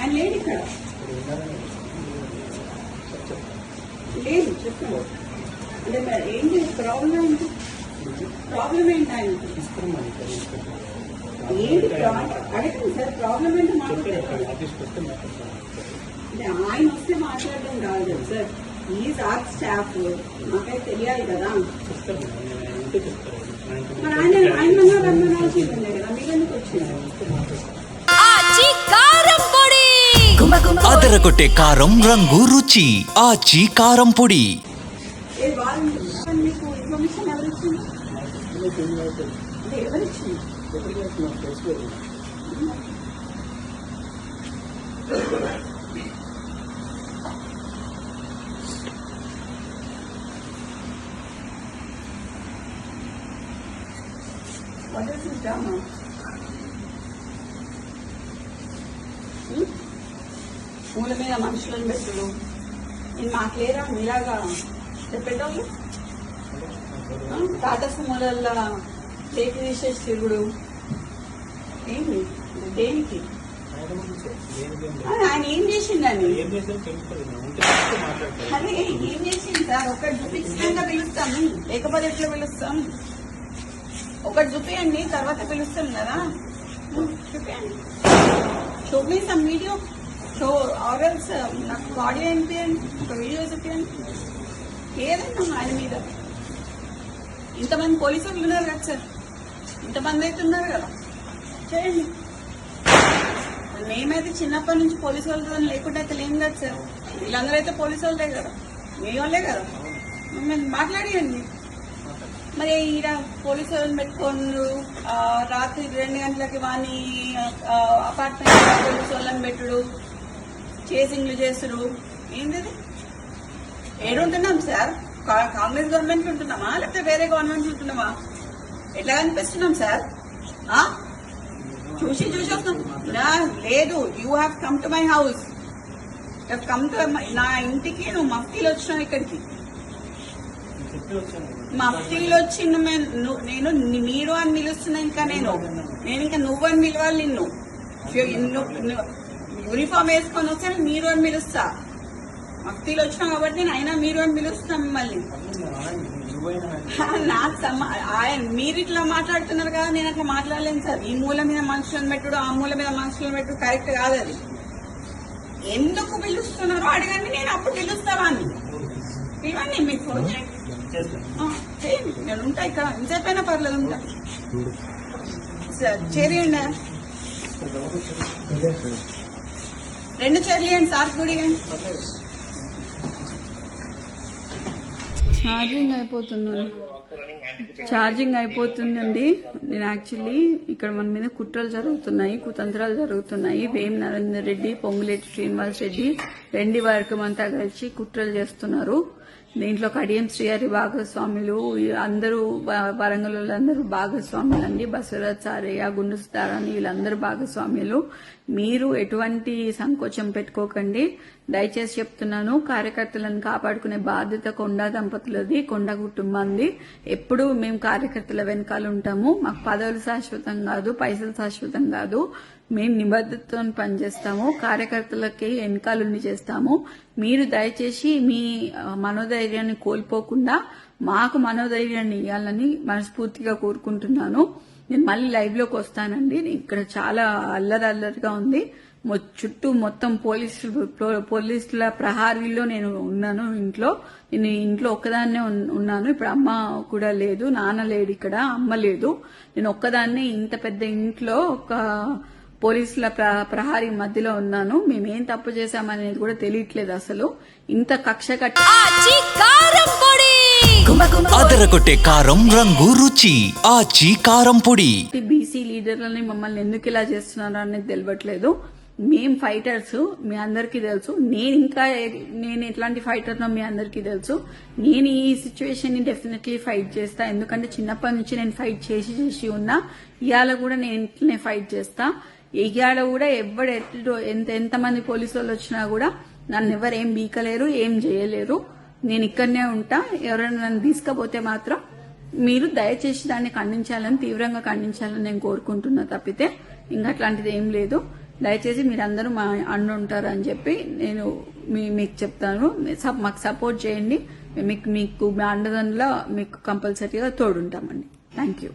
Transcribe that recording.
ఆయన లేడు ఇక్కడ. లేదు చెప్పండి. అంటే మరి ఏంటి ప్రాబ్లం ఏంటి? ప్రాబ్లం ఏంటి ఆయనకి? ఏంటి అడగండి సార్, ప్రాబ్లం ఏంటి మాట్లాడారు? అంటే ఆయన వస్తే మాట్లాడడం కాదు కదా సార్, ఈజ్ ఆర్ స్టాఫ్, మాకైతే తెలియాలి కదా. మరి ఆయన రమ్మనాల్సిందే కదా, మీరెందుకు వచ్చింది? అదరగొట్టే కారం రంగు రుచి ఆచి కారం పొడి. మీకు information ఎవరిచ్చింది? ఎవరిచ్చింది? What is this drama? మూల మీద మనుషులను పెట్టుడు నేను మాకు లేరా మీలాగా చెప్పేటోళ్ళు? టాటస్ మూలల్లో చేతి తీసేసి తిరుగుడు ఏంటి? దేనికి? ఆయన ఏం చేసిండని? అదే ఏం చేసింది సార్? ఒకటి చూపించినాక పిలుస్తాం, లేకపోతే ఎట్లా పిలుస్తాం? ఒకటి చూపించండి, తర్వాత పిలుస్తాం కదా. చూపించండి, చూపిస్తాం వీడియో. సో ఆర్ఎల్స్ నాకు ఆడియో అనిపించండి, ఒక వీడియో చూపించండి, ఏదైనా ఆయన మీద. ఇంతమంది పోలీసులు ఉన్నారు కదా సార్, ఇంతమంది అయితే ఉన్నారు కదా, చేయండి. మేమైతే చిన్నప్పటి నుంచి పోలీసు వాళ్ళతో లేకుండా అయితే లేం కదా సార్. వీళ్ళందరూ అయితే పోలీసు వాళ్ళే కదా, మీ వాళ్ళే కదా. మాట్లాడియండి. మరి ఈడ పోలీసు వాళ్ళని పెట్టుకోండు, రాత్రి 2 గంటలకి వాని అపార్ట్మెంట్ పోలీసు వాళ్ళని పెట్టుడు, చేసింగ్లు చేసుడు, ఏంది? ఏడుంటున్నాం సార్? కాంగ్రెస్ గవర్నమెంట్ ఉంటున్నామా లేకపోతే వేరే గవర్నమెంట్ ఉంటున్నామా? ఎట్లా కనిపిస్తున్నాం సార్? చూసి వస్తాం. లేదు, you have come to my house, come to నా ఇంటికి. నువ్వు మఫ్తీలు వచ్చినావు ఇక్కడికి, మఫ్తీలు వచ్చి నేను మీరు అని పిలుస్తున్నా. ఇంకా నేను ఇంకా నువ్వు అని పిలవాలి. నిన్ను యూనిఫామ్ వేసుకొని వస్తే మీరు అని పిలుస్తా. మఫ్తీలు వచ్చినావు కాబట్టి నేను అయినా మీరు అని పిలుస్తా మిమ్మల్ని. నాకు మీరు ఇట్లా మాట్లాడుతున్నారు కదా, నేను అట్లా మాట్లాడలేను సార్. ఈ మూల మీద మనుషులను పెట్టుడు, ఆ మూల మీద మనుషులను పెట్టుడు కరెక్ట్ కాదు. అది ఎందుకు పిలుస్తున్నారో అడగండి, నేను అప్పుడు పిలుస్తావా అని. ఇవన్నీ మీకు ఫోన్ చేయండి, నేను ఉంటా ఇక్కడ. ఇంతసేపైనా పర్లేదు, ఉంటా సార్. చేరియండి, 2 చైర్లు ఇవ్వండి సార్. కూడా ఛార్జింగ్ అయిపోతుందండి. నేను యాక్చువల్లీ ఇక్కడ మన మీద కుట్రలు జరుగుతున్నాయి, కుతంత్రాలు జరుగుతున్నాయి. వేం నరేందర్ రెడ్డి, పొంగులేటి శ్రీనివాస్ రెడ్డి, 2 వర్గం అంతా కలిసి కుట్రలు చేస్తున్నారు. దీంట్లో కడియం శ్రీహరి భాగస్వాములు, అందరూ వరంగల్ వాళ్ళందరూ భాగస్వాములు అండి. బసవరాజ్ సారయ్య, గుండు సుధారాణి, వీళ్ళందరూ భాగస్వాములు. మీరు ఎటువంటి సంకోచం పెట్టుకోకండి, దయచేసి చెప్తున్నాను. కార్యకర్తలను కాపాడుకునే బాధ్యత కొండా దంపతులది, కొండా కుటుంబాన్ని. ఎప్పుడు మేము కార్యకర్తల వెనకాల ఉంటాము. మాకు పదవులు శాశ్వతం కాదు, పైసలు శాశ్వతం కాదు. మేము నిబద్ధతతో పనిచేస్తాము, కార్యకర్తలకి వెనకాలని చేస్తాము. మీరు దయచేసి మీ మనోధైర్యాన్ని కోల్పోకుండా మాకు మనోధైర్యాన్ని ఇవ్వాలని మనస్ఫూర్తిగా కోరుకుంటున్నాను. నేను మళ్ళీ లైవ్ లోకి వస్తానండి. ఇక్కడ చాలా అల్లరిగా ఉంది. చుట్టూ మొత్తం పోలీసుల ప్రహారీలో నేను ఉన్నాను. నేను ఇంట్లో ఒక్కదాన్నే ఉన్నాను. ఇప్పుడు అమ్మ కూడా లేదు, నాన్న లేడు ఇక్కడ, అమ్మ లేదు. నేను ఒక్కదాన్నే ఇంత పెద్ద ఇంట్లో ఒక పోలీసుల ప్రహారీ మధ్యలో ఉన్నాను. మేమేం తప్పు చేశామనేది కూడా తెలియట్లేదు అసలు. ఇంత కక్ష కట్టి అదరగొట్టే కారం రంగు రుచి ఆచి కారం పొడి. బీసీ లీడర్లని మమ్మల్ని ఎందుకు ఇలా చేస్తున్నారు అనేది తెలియట్లేదు. మేం ఫైటర్స్, మీ అందరికీ తెలుసు. నేను ఎట్లాంటి ఫైటర్నో మీ అందరికీ తెలుసు. నేను ఈ సిచ్యువేషన్ ని డెఫినెట్లీ ఫైట్ చేస్తా. ఎందుకంటే చిన్నప్పటి నుంచి నేను ఫైట్ చేసి ఉన్నా. ఇవాళ కూడా నేను ఇంట్లోనే ఫైట్ చేస్తా. ఇవాళ కూడా ఎంతమంది పోలీసు వాళ్ళు వచ్చినా కూడా నన్ను ఎవరు ఏం బీకలేరు, ఏం చేయలేరు. నేను ఇక్కడనే ఉంటా. ఎవరైనా నన్ను తీసుకపోతే మాత్రం మీరు దయచేసి దాన్ని ఖండించాలని, తీవ్రంగా ఖండించాలని నేను కోరుకుంటున్నా. తప్పితే ఇంకా అట్లాంటిది ఏం లేదు. దయచేసి మీరందరూ మా అండ ఉంటారని చెప్పి నేను మీకు చెప్తాను. మాకు సపోర్ట్ చేయండి. మీకు మా అండదండలో మీకు కంపల్సరీగా తోడుంటామండి. Thank you.